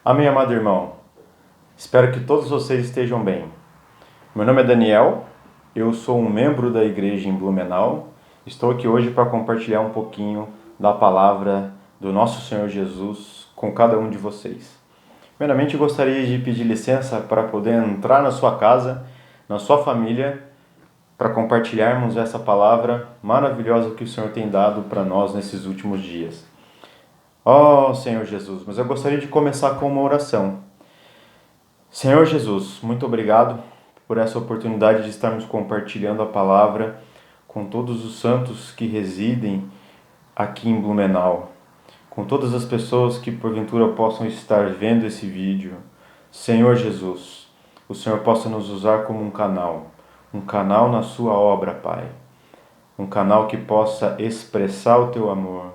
Amém, amado irmão. Espero que todos vocês estejam bem. Meu nome é Daniel, eu sou um membro da igreja em Blumenau. Estou aqui hoje para compartilhar um pouquinho da palavra do nosso Senhor Jesus com cada um de vocês. Primeiramente, gostaria de pedir licença para poder entrar na sua casa, na sua família, para compartilharmos essa palavra maravilhosa que o Senhor tem dado para nós nesses últimos dias. Ó Senhor Jesus, mas eu gostaria de começar com uma oração. Senhor Jesus, muito obrigado por essa oportunidade de estarmos compartilhando a palavra com todos os santos que residem aqui em Blumenau, com todas as pessoas que porventura possam estar vendo esse vídeo. Senhor Jesus, o Senhor possa nos usar como um canal na sua obra, Pai. Um canal que possa expressar o teu amor,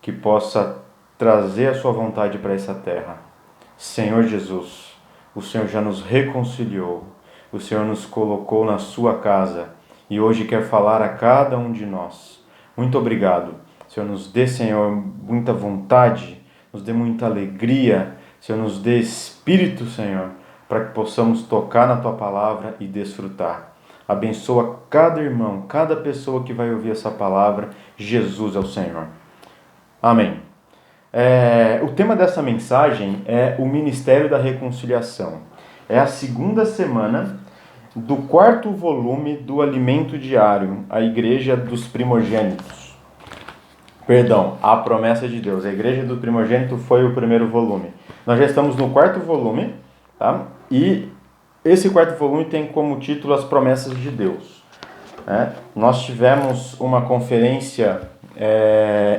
que possa trazer a sua vontade para essa terra. Senhor Jesus, o Senhor já nos reconciliou, o Senhor nos colocou na sua casa e hoje quer falar a cada um de nós. Muito obrigado. Senhor, nos dê, Senhor, muita vontade, nos dê muita alegria, Senhor, nos dê espírito, Senhor, para que possamos tocar na tua palavra e desfrutar. Abençoa cada irmão, cada pessoa que vai ouvir essa palavra. Jesus é o Senhor. Amém. O tema dessa mensagem é o Ministério da Reconciliação. É a segunda semana do quarto volume do Alimento Diário, a Igreja dos Primogênitos. Perdão, a Promessa de Deus. A Igreja do Primogênito foi o primeiro volume. Nós já estamos no quarto volume, tá? E esse quarto volume tem como título As Promessas de Deus. Nós tivemos uma conferência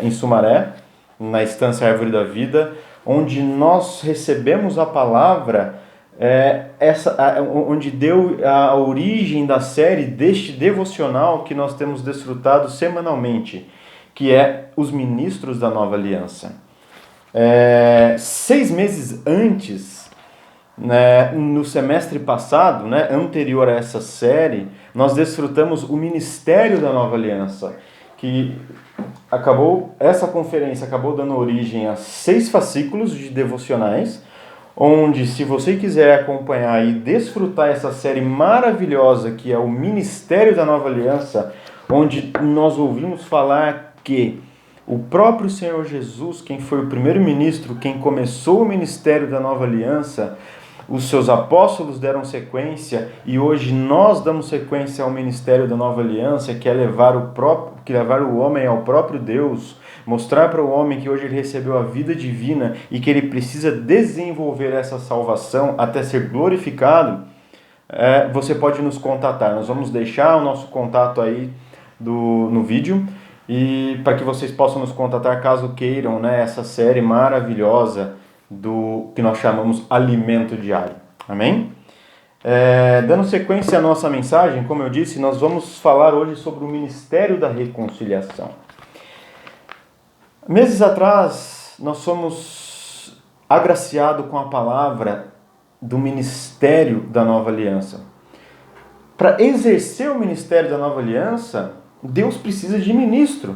em Sumaré, na Estância Árvore da Vida, onde nós recebemos a palavra, onde deu a origem da série deste devocional que nós temos desfrutado semanalmente, que é Os Ministros da Nova Aliança. 6 meses antes, no semestre passado, anterior a essa série, nós desfrutamos o Ministério da Nova Aliança, que essa conferência acabou dando origem a 6 fascículos de devocionais, onde, se você quiser acompanhar e desfrutar essa série maravilhosa que é o Ministério da Nova Aliança, onde nós ouvimos falar que o próprio Senhor Jesus, quem foi o primeiro-ministro, quem começou o Ministério da Nova Aliança, os seus apóstolos deram sequência e hoje nós damos sequência ao Ministério da Nova Aliança, que é levar o homem ao próprio Deus, mostrar para o homem que hoje ele recebeu a vida divina e que ele precisa desenvolver essa salvação até ser glorificado. Você pode nos contatar. Nós vamos deixar o nosso contato aí no vídeo, e para que vocês possam nos contatar caso queiram, essa série maravilhosa do que nós chamamos Alimento Diário. Amém? Dando sequência à nossa mensagem, como eu disse, nós vamos falar hoje sobre o Ministério da Reconciliação. Meses atrás, nós fomos agraciados com a palavra do Ministério da Nova Aliança. Para exercer o Ministério da Nova Aliança, Deus precisa de ministro.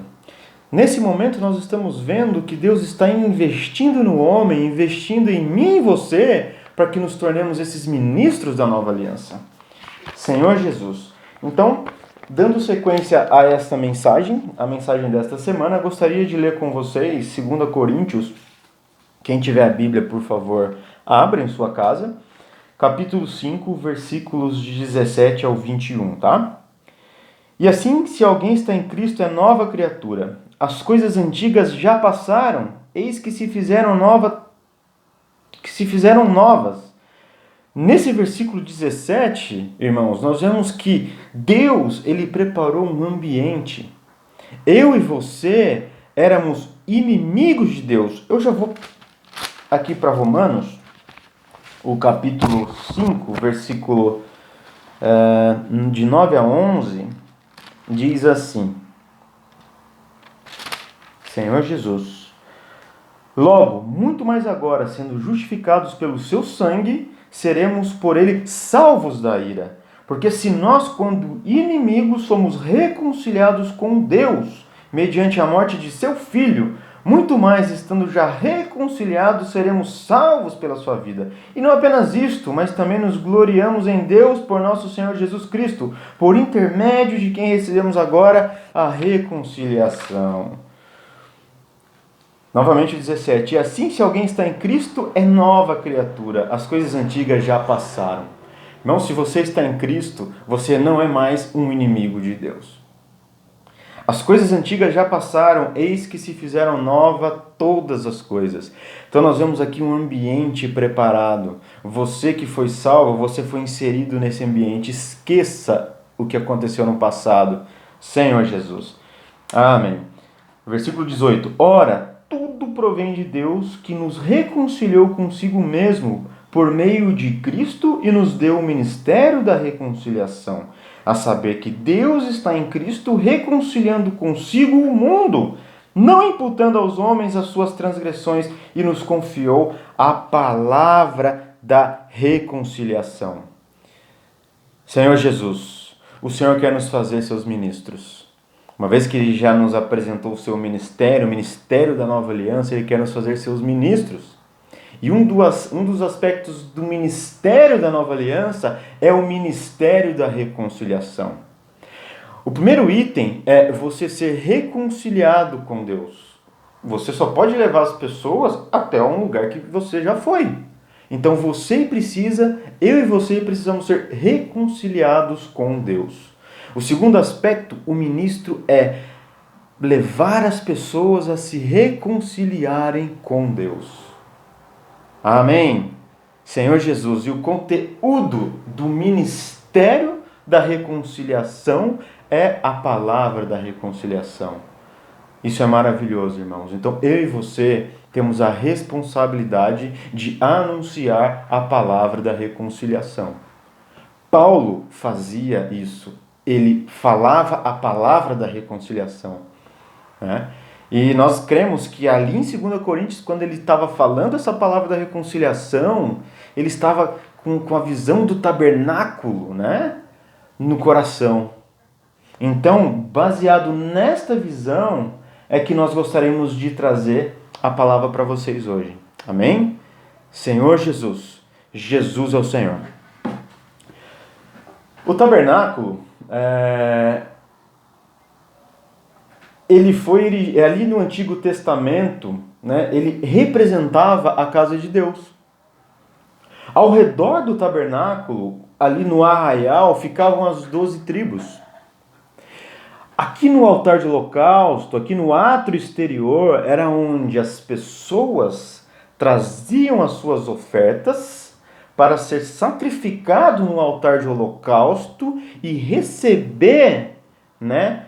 Nesse momento nós estamos vendo que Deus está investindo no homem, investindo em mim e você, para que nos tornemos esses ministros da Nova Aliança. Senhor Jesus. Então, dando sequência a esta mensagem, a mensagem desta semana, gostaria de ler com vocês 2 Coríntios. Quem tiver a Bíblia, por favor, abra em sua casa. Capítulo 5, versículos de 17 ao 21, tá? E assim, se alguém está em Cristo, é nova criatura. As coisas antigas já passaram, eis que se fizeram novas. Nesse versículo 17, irmãos, nós vemos que Deus, ele preparou um ambiente. Eu e você éramos inimigos de Deus. Eu já vou aqui para Romanos, o capítulo 5, versículo de 9 a 11, diz assim: Senhor Jesus, logo, muito mais agora, sendo justificados pelo seu sangue, seremos por ele salvos da ira. Porque se nós, quando inimigos, somos reconciliados com Deus, mediante a morte de seu Filho, Muito mais, estando já reconciliados, seremos salvos pela sua vida. E não apenas isto, mas também nos gloriamos em Deus por nosso Senhor Jesus Cristo, por intermédio de quem recebemos agora a reconciliação. Novamente o 17. E assim, se alguém está em Cristo, é nova criatura. As coisas antigas já passaram. Irmão, se você está em Cristo, você não é mais um inimigo de Deus. As coisas antigas já passaram, eis que se fizeram nova todas as coisas. Então nós vemos aqui um ambiente preparado. Você que foi salvo, você foi inserido nesse ambiente. Esqueça o que aconteceu no passado. Senhor Jesus. Amém. Versículo 18. Ora, tudo provém de Deus, que nos reconciliou consigo mesmo por meio de Cristo e nos deu o ministério da reconciliação. A saber que Deus está em Cristo reconciliando consigo o mundo, não imputando aos homens as suas transgressões, e nos confiou a palavra da reconciliação. Senhor Jesus, o Senhor quer nos fazer seus ministros. Uma vez que Ele já nos apresentou o seu ministério, o ministério da nova aliança, Ele quer nos fazer seus ministros. E um dos aspectos do ministério da nova aliança é o ministério da reconciliação. O primeiro item é você ser reconciliado com Deus. Você só pode levar as pessoas até um lugar que você já foi. Então eu e você precisamos ser reconciliados com Deus. O segundo aspecto, o ministro, é levar as pessoas a se reconciliarem com Deus. Amém? Senhor Jesus, e o conteúdo do ministério da reconciliação é a palavra da reconciliação. Isso é maravilhoso, irmãos. Então, eu e você temos a responsabilidade de anunciar a palavra da reconciliação. Paulo fazia isso. Ele falava a palavra da reconciliação, né? E nós cremos que ali em 2 Coríntios, quando ele estava falando essa palavra da reconciliação, ele estava com a visão do tabernáculo, né, no coração. Então, baseado nesta visão, é que nós gostaríamos de trazer a palavra para vocês hoje. Amém? Senhor Jesus. Jesus é o Senhor. O tabernáculo ele foi ali no Antigo Testamento, né, ele representava a casa de Deus. Ao redor do tabernáculo, ali no arraial, ficavam as 12 tribos. Aqui no altar de holocausto, aqui no átrio exterior, era onde as pessoas traziam as suas ofertas para ser sacrificado no altar de holocausto e receber, né,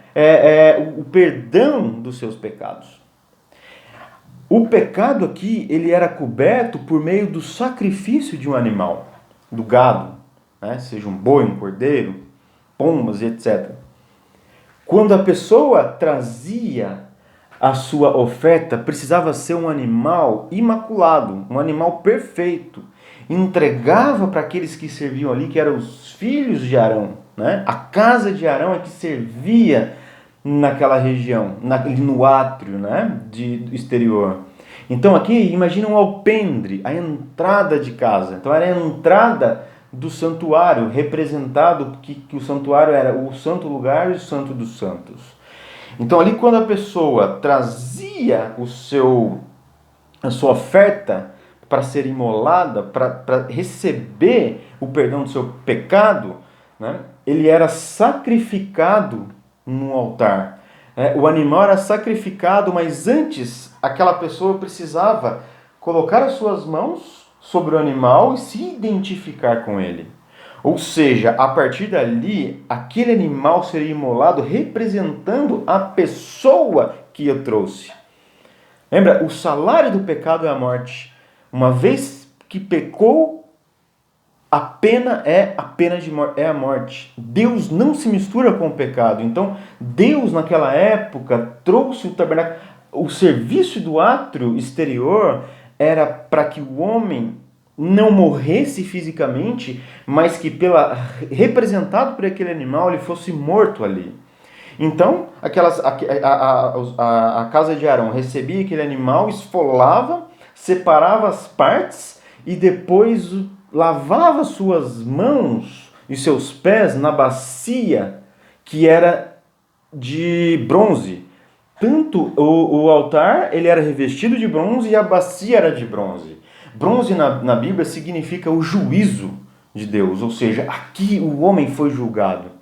o perdão dos seus pecados. O pecado aqui, ele era coberto por meio do sacrifício de um animal, do gado, né? Seja um boi, um cordeiro, pombas, etc. Quando a pessoa trazia a sua oferta, precisava ser um animal imaculado, um animal perfeito. Entregava para aqueles que serviam ali, que eram os filhos de Arão, né? A casa de Arão é que servia naquela região, no átrio, né, do exterior. Então aqui, imagina um alpendre, a entrada de casa. Então era a entrada do santuário, representado que o santuário era o santo lugar e o santo dos santos. Então ali quando a pessoa trazia a sua oferta para ser imolada, para receber o perdão do seu pecado, né, ele era sacrificado no altar. O animal era sacrificado, mas antes aquela pessoa precisava colocar as suas mãos sobre o animal e se identificar com ele. Ou seja, a partir dali, aquele animal seria imolado representando a pessoa que o trouxe. Lembra, o salário do pecado é a morte. Uma vez que pecou, a pena de morte, é a morte. Deus não se mistura com o pecado. Então, Deus naquela época trouxe o tabernáculo. O serviço do átrio exterior era para que o homem não morresse fisicamente, mas que representado por aquele animal, ele fosse morto ali. Então, a casa de Arão recebia aquele animal, esfolava, separava as partes e depois lavava suas mãos e seus pés na bacia que era de bronze. Tanto o altar ele era revestido de bronze e a bacia era de bronze. Bronze na Bíblia significa o juízo de Deus, ou seja, aqui o homem foi julgado.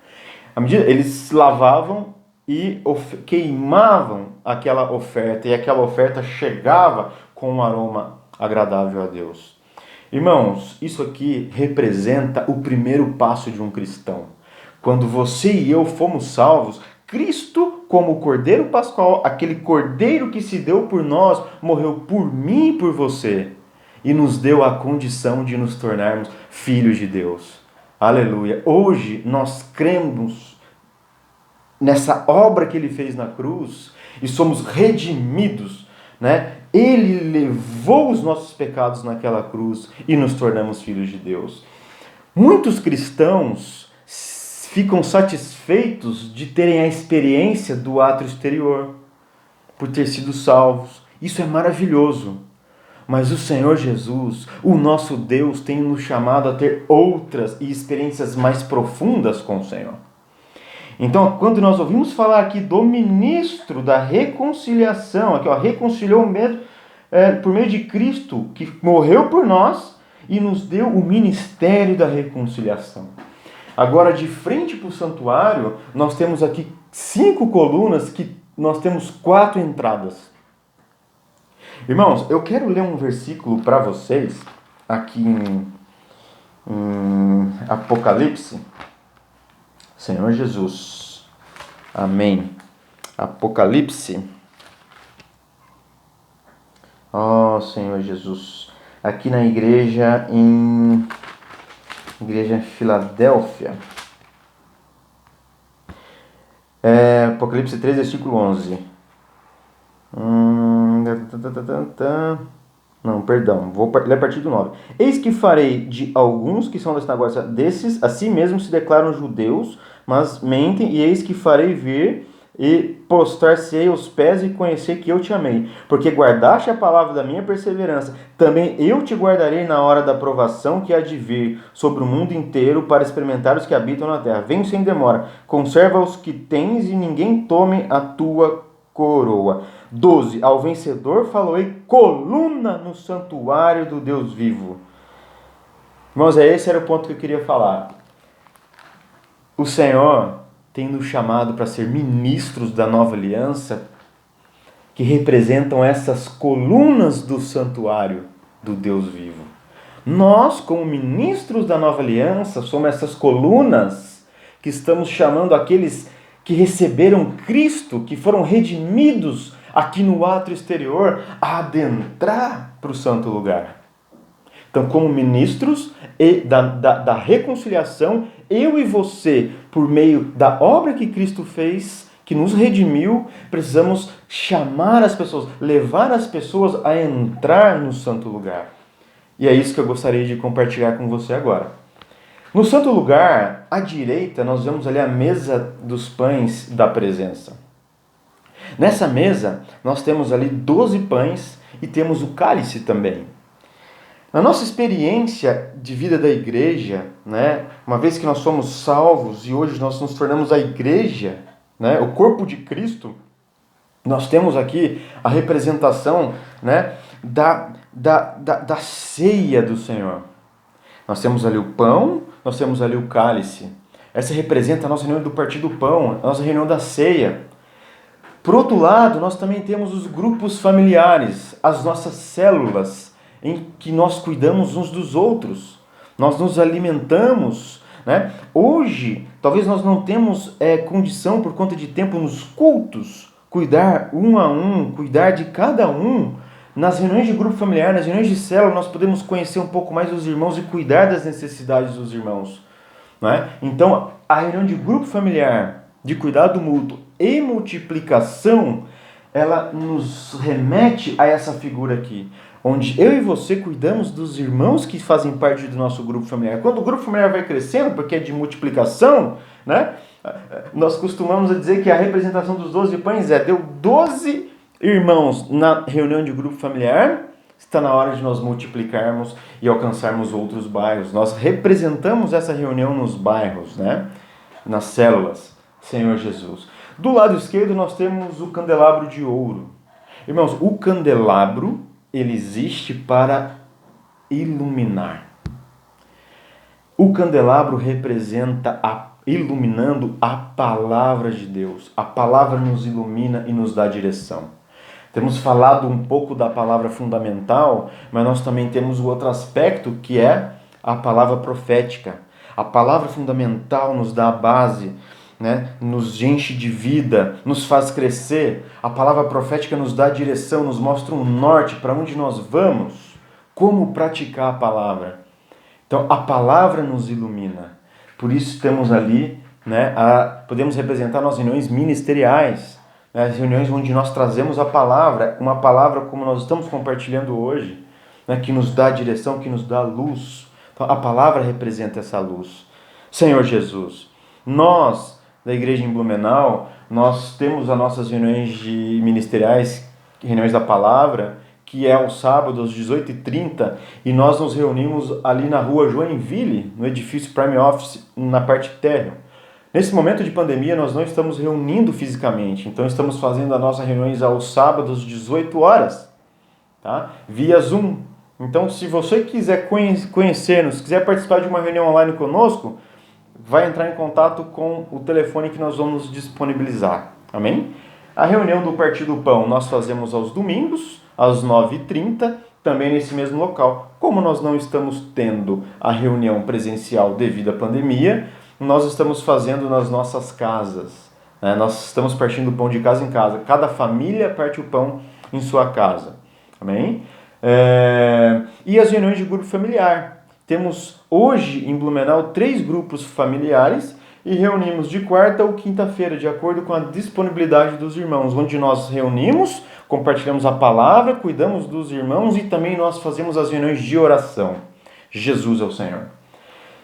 À medida eles lavavam e queimavam aquela oferta, e aquela oferta chegava com um aroma agradável a Deus. Irmãos, isso aqui representa o primeiro passo de um cristão. Quando você e eu fomos salvos, Cristo, como o Cordeiro Pascual, aquele Cordeiro que se deu por nós, morreu por mim e por você, e nos deu a condição de nos tornarmos filhos de Deus. Aleluia! Hoje nós cremos nessa obra que Ele fez na cruz e somos redimidos, né? Ele levou os nossos pecados naquela cruz e nos tornamos filhos de Deus. Muitos cristãos ficam satisfeitos de terem a experiência do ato exterior, por ter sido salvos. Isso é maravilhoso. Mas o Senhor Jesus, o nosso Deus, tem nos chamado a ter outras e experiências mais profundas com o Senhor. Então, quando nós ouvimos falar aqui do ministro da reconciliação, aqui, reconciliou mesmo por meio de Cristo, que morreu por nós e nos deu o ministério da reconciliação. Agora, de frente para o santuário, nós temos aqui 5 colunas, que nós temos 4 entradas. Irmãos, eu quero ler um versículo para vocês, aqui em Apocalipse. Senhor Jesus. Amém. Apocalipse. Ó Senhor Jesus. Aqui na igreja em Filadélfia. Apocalipse 3, versículo 11. Não, perdão, vou ler a partir do 9. Eis que farei de alguns que são da sinagoga desses, a si mesmos se declaram judeus, mas mentem, e eis que farei vir e postrar-se-ei aos pés e conhecer que eu te amei. Porque guardaste a palavra da minha perseverança, também eu te guardarei na hora da provação que há de vir sobre o mundo inteiro para experimentar os que habitam na terra. Venho sem demora, conserva os que tens e ninguém tome a tua coroa. 12. Ao vencedor faloei coluna no santuário do Deus vivo. Irmãos, esse era o ponto que eu queria falar. O Senhor tem nos chamado para ser ministros da nova aliança, que representam essas colunas do santuário do Deus vivo. Nós, como ministros da nova aliança, somos essas colunas que estamos chamando aqueles que receberam Cristo, que foram redimidos aqui no átrio exterior, a adentrar para o santo lugar. Então, como ministros da reconciliação, eu e você, por meio da obra que Cristo fez, que nos redimiu, precisamos chamar as pessoas, levar as pessoas a entrar no santo lugar. E é isso que eu gostaria de compartilhar com você agora. No santo lugar, à direita, nós vemos ali a mesa dos pães da presença. Nessa mesa, nós temos ali 12 pães e temos o cálice também. Na nossa experiência de vida da igreja, né, uma vez que nós somos salvos e hoje nós nos tornamos a igreja, né, o corpo de Cristo, nós temos aqui a representação, né, da ceia do Senhor. Nós temos ali o pão, nós temos ali o cálice. Essa representa a nossa reunião do partir do pão, a nossa reunião da ceia. Por outro lado, nós também temos os grupos familiares, as nossas células, em que nós cuidamos uns dos outros. Nós nos alimentamos, né? Hoje, talvez nós não temos condição, por conta de tempo nos cultos, cuidar um a um, cuidar de cada um. Nas reuniões de grupo familiar, nas reuniões de célula, nós podemos conhecer um pouco mais os irmãos e cuidar das necessidades dos irmãos. Né? Então, a reunião de grupo familiar, de cuidado mútuo e multiplicação, ela nos remete a essa figura aqui, onde eu e você cuidamos dos irmãos que fazem parte do nosso grupo familiar. Quando o grupo familiar vai crescendo, porque é de multiplicação, né? Nós costumamos dizer que a representação dos 12 pães deu 12 irmãos na reunião de grupo familiar. Está na hora de nós multiplicarmos e alcançarmos outros bairros. Nós representamos essa reunião nos bairros, né? Nas células, Senhor Jesus. Do lado esquerdo nós temos o candelabro de ouro. Irmãos, o candelabro, ele existe para iluminar. O candelabro representa iluminando a palavra de Deus. A palavra nos ilumina e nos dá direção. Temos falado um pouco da palavra fundamental, mas nós também temos o outro aspecto, que é a palavra profética. A palavra fundamental nos dá a base, né? Nos enche de vida, nos faz crescer. A palavra profética nos dá a direção, nos mostra um norte para onde nós vamos, como praticar a palavra. Então, a palavra nos ilumina. Por isso temos ali, né, podemos representar nas reuniões ministeriais, né, as reuniões onde nós trazemos a palavra, uma palavra como nós estamos compartilhando hoje, né, que nos dá direção, que nos dá luz. Então, a palavra representa essa luz. Senhor Jesus, nós, da igreja em Blumenau, nós temos as nossas reuniões ministeriais, reuniões da palavra, que é o sábado às 18h30, e nós nos reunimos ali na rua Joinville, no edifício Prime Office, na parte térreo. Nesse momento de pandemia, nós não estamos reunindo fisicamente, então estamos fazendo as nossas reuniões aos sábados, 18 horas, tá? Via Zoom. Então, se você quiser conhecer-nos, quiser participar de uma reunião online conosco, vai entrar em contato com o telefone que nós vamos disponibilizar. Amém? A reunião do Partido do Pão nós fazemos aos domingos, às 9h30, também nesse mesmo local. Como nós não estamos tendo a reunião presencial devido à pandemia, nós estamos fazendo nas nossas casas, né? Nós estamos partindo o pão de casa em casa. Cada família parte o pão em sua casa. Amém? E as reuniões de grupo familiar. Temos hoje em Blumenau 3 grupos familiares e reunimos de quarta ou quinta-feira, de acordo com a disponibilidade dos irmãos, onde nós reunimos, compartilhamos a palavra, cuidamos dos irmãos e também nós fazemos as reuniões de oração. Jesus é o Senhor.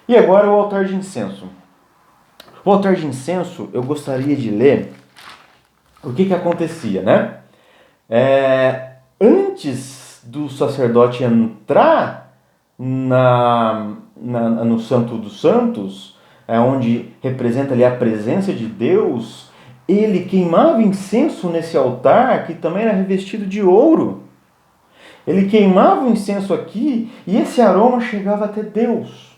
E agora o altar de incenso. O altar de incenso, eu gostaria de ler o que acontecia, né? Antes do sacerdote entrar no Santo dos Santos, onde representa ali a presença de Deus, ele queimava incenso nesse altar, que também era revestido de ouro. Ele queimava o incenso aqui e esse aroma chegava até Deus.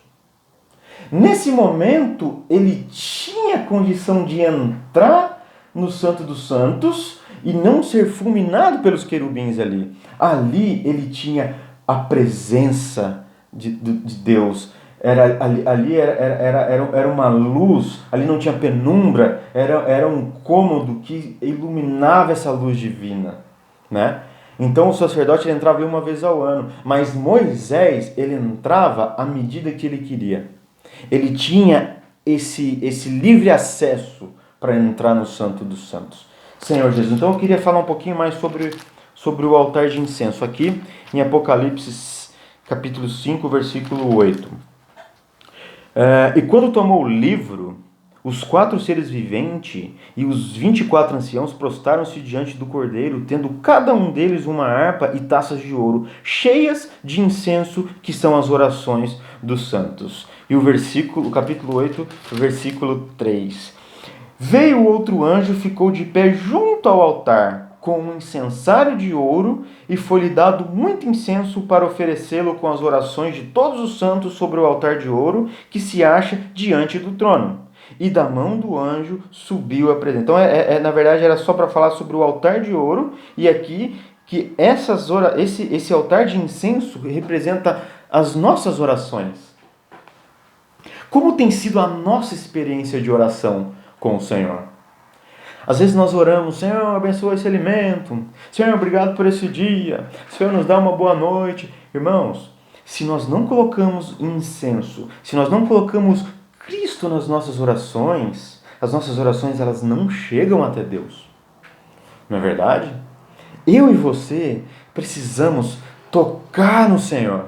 Nesse momento, ele tinha condição de entrar no Santo dos Santos e não ser fulminado pelos querubins ali. Ali ele tinha a presença de Deus. Era uma luz, ali não tinha penumbra, era um cômodo que iluminava essa luz divina, né? Então o sacerdote ele entrava uma vez ao ano, mas Moisés ele entrava à medida que ele queria. Ele tinha esse livre acesso para entrar no Santo dos Santos. Senhor Jesus, então eu queria falar um pouquinho mais sobre o altar de incenso, aqui em Apocalipse capítulo 5, versículo 8. E quando tomou o livro, os 4 seres viventes e os 24 anciãos prostraram-se diante do Cordeiro, tendo cada um deles uma harpa e taças de ouro, cheias de incenso, que são as orações dos santos. E o capítulo 8, versículo 3. Veio outro anjo e ficou de pé junto ao altar, com um incensário de ouro, e foi-lhe dado muito incenso para oferecê-lo com as orações de todos os santos sobre o altar de ouro que se acha diante do trono. E da mão do anjo subiu a presença. Então, na verdade, era só para falar sobre o altar de ouro, e aqui que esse altar de incenso representa as nossas orações. Como tem sido a nossa experiência de oração com o Senhor? Às vezes nós oramos, Senhor, abençoa esse alimento. Senhor, obrigado por esse dia. Senhor, nos dá uma boa noite. Irmãos, se nós não colocamos incenso, se nós não colocamos Cristo nas nossas orações, as nossas orações elas não chegam até Deus. Não é verdade? Eu e você precisamos tocar no Senhor.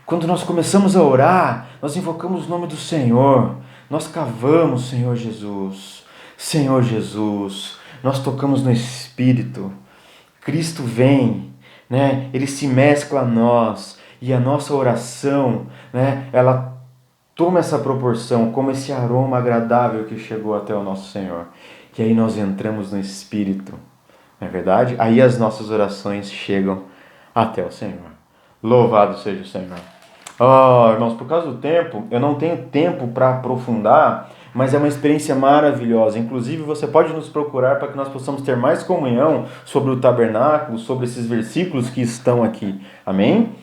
Quando nós começamos a orar, nós invocamos o nome do Senhor. Nós cavamos, Senhor Jesus. Senhor Jesus, nós tocamos no Espírito. Cristo vem, né? Ele se mescla a nós. E a nossa oração, né? Ela toma essa proporção como esse aroma agradável que chegou até o nosso Senhor. E aí nós entramos no Espírito. Não é verdade? Aí as nossas orações chegam até o Senhor. Louvado seja o Senhor. Oh, irmãos, por causa do tempo, eu não tenho tempo para aprofundar, mas é uma experiência maravilhosa. Inclusive, você pode nos procurar para que nós possamos ter mais comunhão sobre o tabernáculo, sobre esses versículos que estão aqui. Amém?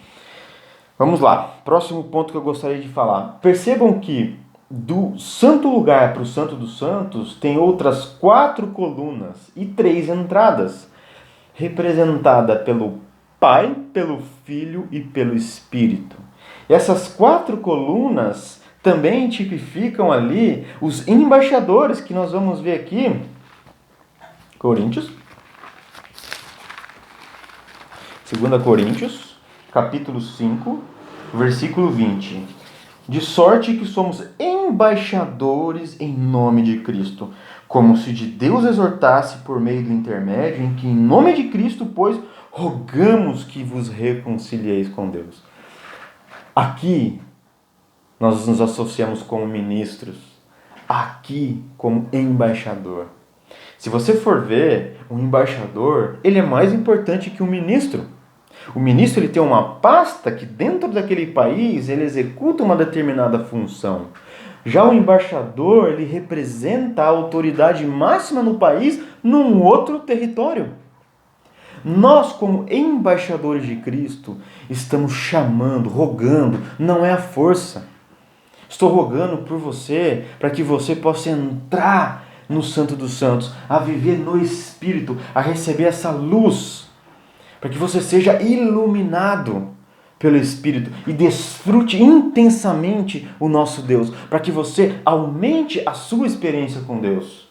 Vamos lá. Próximo ponto que eu gostaria de falar. Percebam que do santo lugar para o santo dos santos tem outras 4 colunas e 3 entradas, representada pelo Pai, pelo Filho e pelo Espírito. E essas 4 colunas também tipificam ali os embaixadores que nós vamos ver aqui. Coríntios. 2 Coríntios, capítulo 5, versículo 20. De sorte que somos embaixadores em nome de Cristo, como se de Deus exortasse por meio do intermédio, em que em nome de Cristo, pois, rogamos que vos reconcilieis com Deus. Aqui, nós nos associamos como ministros, aqui como embaixador. Se você for ver, um embaixador, ele é mais importante que um ministro. O ministro ele tem uma pasta que dentro daquele país ele executa uma determinada função. Já o embaixador, ele representa a autoridade máxima no país num outro território. Nós, como embaixadores de Cristo, estamos chamando, rogando, não é a força. Estou rogando por você, para que você possa entrar no Santo dos Santos, a viver no Espírito, a receber essa luz, para que você seja iluminado pelo Espírito e desfrute intensamente o nosso Deus, para que você aumente a sua experiência com Deus.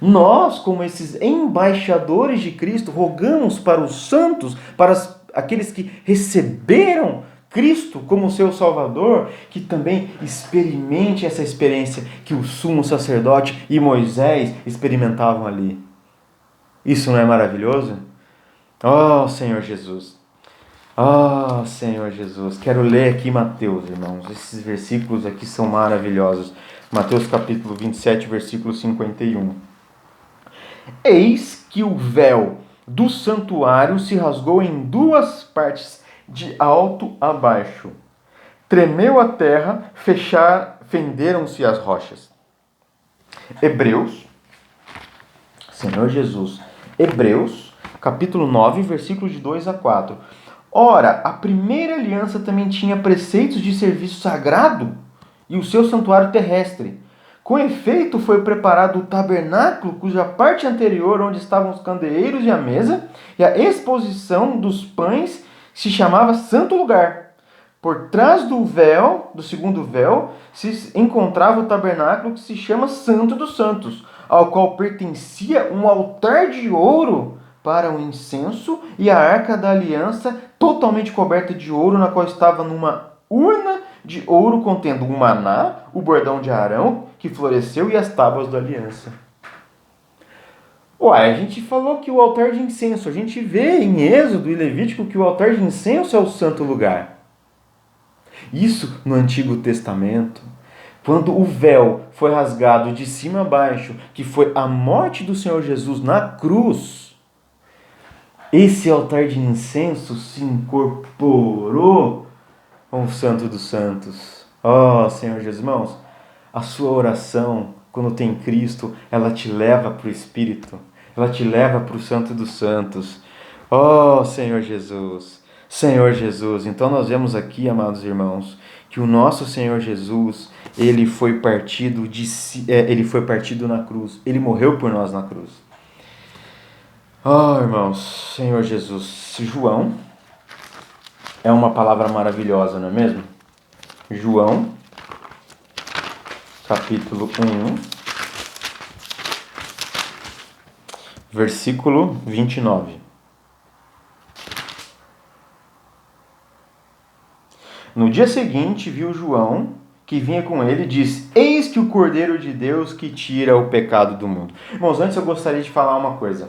Nós, como esses embaixadores de Cristo, rogamos para os santos, para aqueles que receberam Cristo como seu Salvador, que também experimente essa experiência que o sumo sacerdote e Moisés experimentavam ali. Isso não é maravilhoso? Oh, Senhor Jesus! Oh, Senhor Jesus! Quero ler aqui Mateus, irmãos. Esses versículos aqui são maravilhosos. Mateus capítulo 27, versículo 51. Eis que o véu do santuário se rasgou em 2 partes, de alto a baixo. Tremeu a terra, fenderam-se as rochas. Hebreus, Senhor Jesus, Hebreus, capítulo 9, versículos de 2 a 4. Ora, a primeira aliança também tinha preceitos de serviço sagrado e o seu santuário terrestre. Com efeito, foi preparado o tabernáculo, cuja parte anterior, onde estavam os candeeiros e a mesa, e a exposição dos pães, se chamava Santo Lugar. Por trás do véu, do segundo véu, se encontrava o tabernáculo que se chama Santo dos Santos, ao qual pertencia um altar de ouro para o incenso e a arca da aliança totalmente coberta de ouro, na qual estava numa urna de ouro contendo o maná, o bordão de Arão, que floresceu, e as tábuas da aliança. Uai, a gente falou que o altar de incenso, a gente vê em Êxodo e Levítico que o altar de incenso é o santo lugar. Isso no Antigo Testamento, quando o véu foi rasgado de cima a baixo, que foi a morte do Senhor Jesus na cruz, esse altar de incenso se incorporou ao Santo dos Santos. Oh, Senhor Jesus, irmãos, a sua oração, quando tem Cristo, ela te leva para o Espírito, ela te leva para o Santo dos Santos. Oh, Senhor Jesus, Senhor Jesus. Então nós vemos aqui, amados irmãos, que o nosso Senhor Jesus, ele foi partido na cruz, ele morreu por nós na cruz. Oh, irmãos, Senhor Jesus, João é uma palavra maravilhosa, não é mesmo? João, capítulo 1, versículo 29. No dia seguinte, viu João que vinha com ele diz: eis que o Cordeiro de Deus que tira o pecado do mundo. Irmãos, antes eu gostaria de falar uma coisa.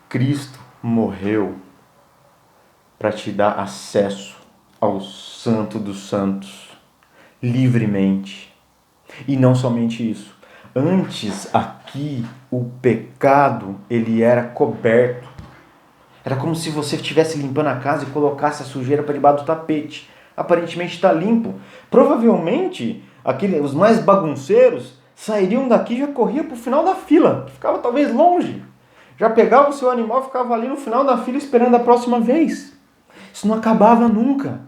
Cristo morreu para te dar acesso ao Santo dos Santos livremente. E não somente isso. Antes aqui o pecado ele era coberto. Era como se você estivesse limpando a casa e colocasse a sujeira para debaixo do tapete. Aparentemente está limpo. Provavelmente os mais bagunceiros sairiam daqui e já corriam para o final da fila, que ficava talvez longe. Já pegava o seu animal e ficava ali no final da fila esperando a próxima vez. Isso não acabava nunca.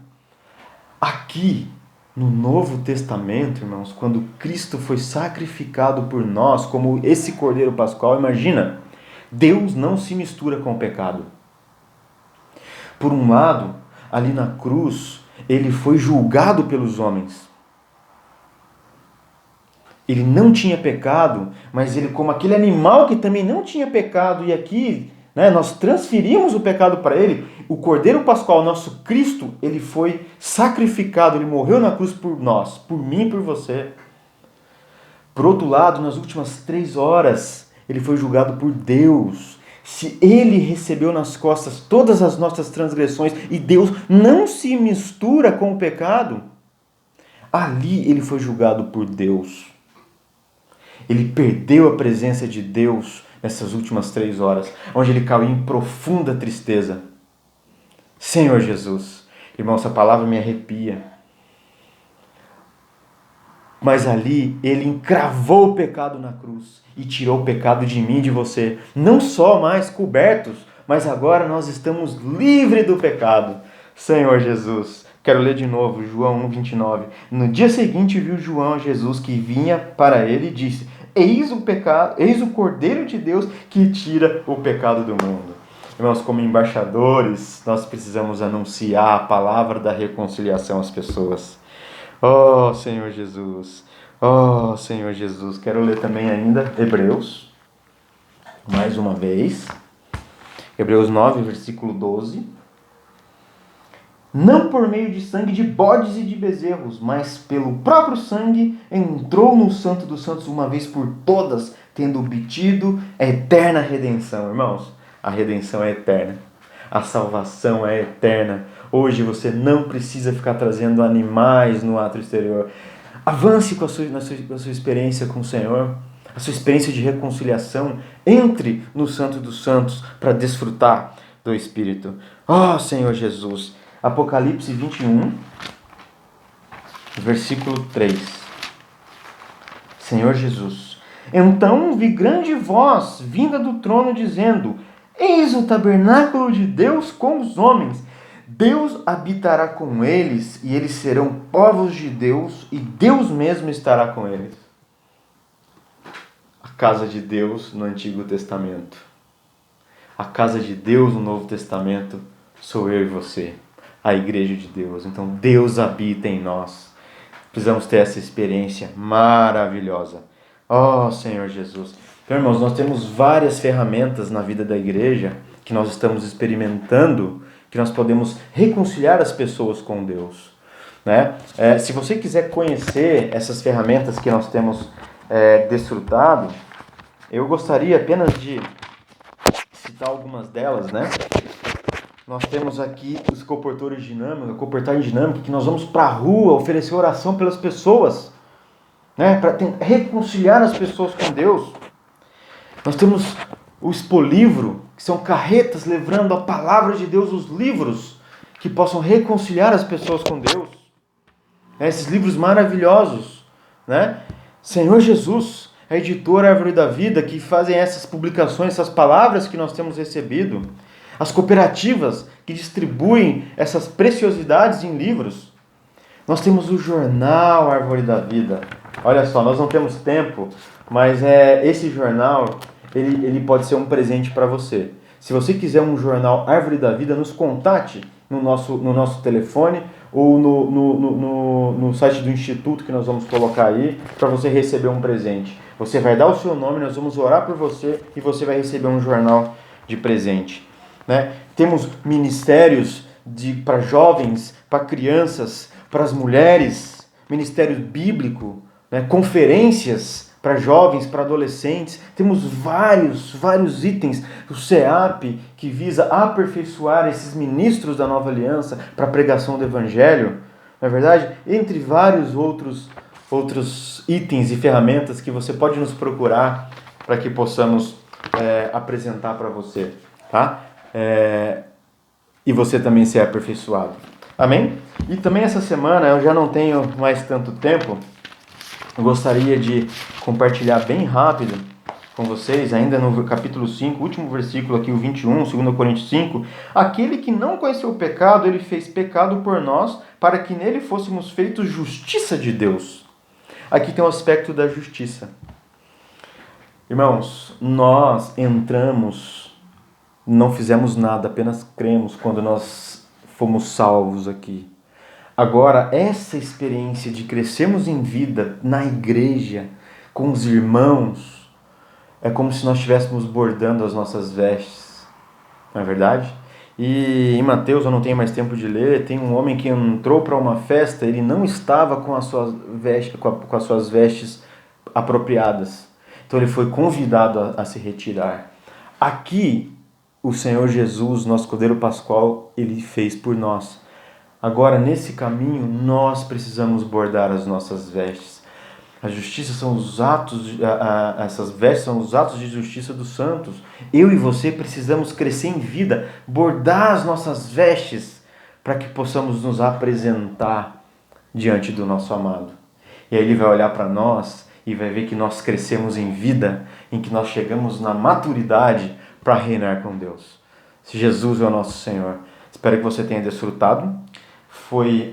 Aqui, no Novo Testamento, irmãos, quando Cristo foi sacrificado por nós como esse Cordeiro Pascual, imagina, Deus não se mistura com o pecado. Por um lado, ali na cruz, ele foi julgado pelos homens. Ele não tinha pecado, mas ele, como aquele animal que também não tinha pecado, e aqui nós transferimos o pecado para ele, o Cordeiro Pascual, nosso Cristo, ele foi sacrificado, ele morreu na cruz por nós, por mim e por você. Por outro lado, nas últimas 3 horas, ele foi julgado por Deus. Se ele recebeu nas costas todas as nossas transgressões e Deus não se mistura com o pecado, ali ele foi julgado por Deus. Ele perdeu a presença de Deus nessas últimas 3 horas, onde ele caiu em profunda tristeza. Senhor Jesus, irmão, essa palavra me arrepia. Mas ali ele encravou o pecado na cruz e tirou o pecado de mim e de você. Não só mais cobertos, mas agora nós estamos livres do pecado. Senhor Jesus, quero ler de novo João 1:29. No dia seguinte viu João Jesus que vinha para ele e disse: eis o Cordeiro de Deus que tira o pecado do mundo. Irmãos, como embaixadores, nós precisamos anunciar a palavra da reconciliação às pessoas. Oh, Senhor Jesus. Oh, Senhor Jesus. Quero ler também ainda Hebreus. Mais uma vez. Hebreus 9, versículo 12. Não por meio de sangue de bodes e de bezerros, mas pelo próprio sangue entrou no Santo dos Santos uma vez por todas, tendo obtido a eterna redenção. Irmãos, a redenção é eterna. A salvação é eterna. Hoje você não precisa ficar trazendo animais no átrio exterior. Avance com a sua experiência com o Senhor, a sua experiência de reconciliação. Entre no Santo dos Santos para desfrutar do Espírito. Oh, Senhor Jesus. Apocalipse 21, versículo 3. Senhor Jesus. Então vi grande voz vinda do trono dizendo: eis o tabernáculo de Deus com os homens. Deus habitará com eles, e eles serão povos de Deus, e Deus mesmo estará com eles. A casa de Deus no Antigo Testamento. A casa de Deus no Novo Testamento sou eu e você, a igreja de Deus. Então Deus habita em nós. Precisamos ter essa experiência maravilhosa. Oh, Senhor Jesus. Então, irmãos, nós temos várias ferramentas na vida da igreja que nós estamos experimentando, que nós podemos reconciliar as pessoas com Deus. Se você quiser conhecer essas ferramentas que nós temos desfrutado, eu gostaria apenas de citar algumas delas. Nós temos aqui os comportadores dinâmicos, a comportagem dinâmica, que nós vamos para a rua oferecer oração pelas pessoas, para reconciliar as pessoas com Deus. Nós temos o expolivro, que são carretas levando a palavra de Deus, os livros que possam reconciliar as pessoas com Deus. Esses livros maravilhosos. Senhor Jesus, a editora Árvore da Vida, que fazem essas publicações, essas palavras que nós temos recebido. As cooperativas que distribuem essas preciosidades em livros. Nós temos o jornal Árvore da Vida. Olha só, nós não temos tempo, mas esse jornal ele pode ser um presente para você. Se você quiser um jornal Árvore da Vida, nos contate no nosso telefone ou no site do Instituto que nós vamos colocar aí para você receber um presente. Você vai dar o seu nome, nós vamos orar por você e você vai receber um jornal de presente. Temos ministérios para jovens, para crianças, para as mulheres, ministério bíblico, né, conferências para jovens, para adolescentes. Temos vários itens. O CEAP, que visa aperfeiçoar esses ministros da nova aliança para a pregação do evangelho, não é verdade? Entre vários outros itens e ferramentas que você pode nos procurar para que possamos apresentar para você, tá? E você também ser aperfeiçoado. Amém? E também essa semana, eu já não tenho mais tanto tempo, eu gostaria de compartilhar bem rápido com vocês, ainda no capítulo 5, último versículo aqui, o 21, 2 Coríntios 5. Aquele que não conheceu o pecado, ele fez pecado por nós, para que nele fôssemos feitos justiça de Deus. Aqui tem o aspecto da justiça. Irmãos, nós entramos, não fizemos nada, apenas cremos quando nós fomos salvos aqui. Agora, essa experiência de crescermos em vida na igreja, com os irmãos, é como se nós estivéssemos bordando as nossas vestes, não é verdade? E em Mateus, eu não tenho mais tempo de ler, tem um homem que entrou para uma festa, ele não estava com as suas vestes apropriadas. Então ele foi convidado a se retirar. Aqui, o Senhor Jesus, nosso Cordeiro Pascual, ele fez por nós. Agora, nesse caminho, nós precisamos bordar as nossas vestes. A justiça são os atos, essas vestes são os atos de justiça dos santos. Eu e você precisamos crescer em vida, bordar as nossas vestes, para que possamos nos apresentar diante do nosso amado. E aí ele vai olhar para nós e vai ver que nós crescemos em vida, em que nós chegamos na maturidade para reinar com Deus. Se Jesus é o nosso Senhor. Espero que você tenha desfrutado. Foi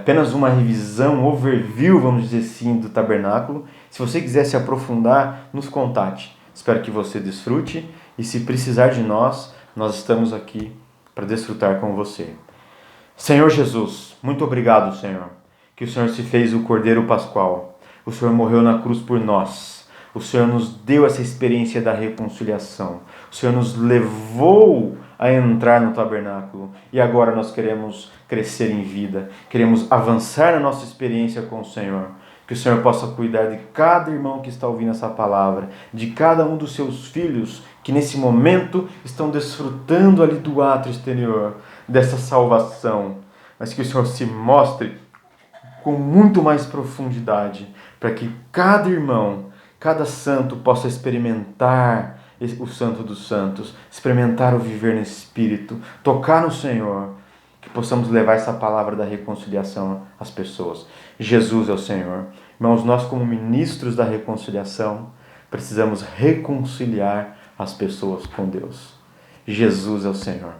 apenas uma revisão, overview, vamos dizer assim, do tabernáculo. Se você quiser se aprofundar, nos contate. Espero que você desfrute e se precisar de nós, nós estamos aqui para desfrutar com você. Senhor Jesus, muito obrigado, Senhor, que o Senhor se fez o Cordeiro Pascual. O Senhor morreu na cruz por nós. O Senhor nos deu essa experiência da reconciliação. O Senhor nos levou a entrar no tabernáculo. E agora nós queremos crescer em vida. Queremos avançar na nossa experiência com o Senhor. Que o Senhor possa cuidar de cada irmão que está ouvindo essa palavra. De cada um dos seus filhos que nesse momento estão desfrutando ali do ato exterior. Dessa salvação. Mas que o Senhor se mostre com muito mais profundidade. Para que cada irmão, cada santo possa experimentar o Santo dos Santos, experimentar o viver no Espírito, tocar no Senhor, que possamos levar essa palavra da reconciliação às pessoas. Jesus é o Senhor. Irmãos, nós como ministros da reconciliação, precisamos reconciliar as pessoas com Deus. Jesus é o Senhor.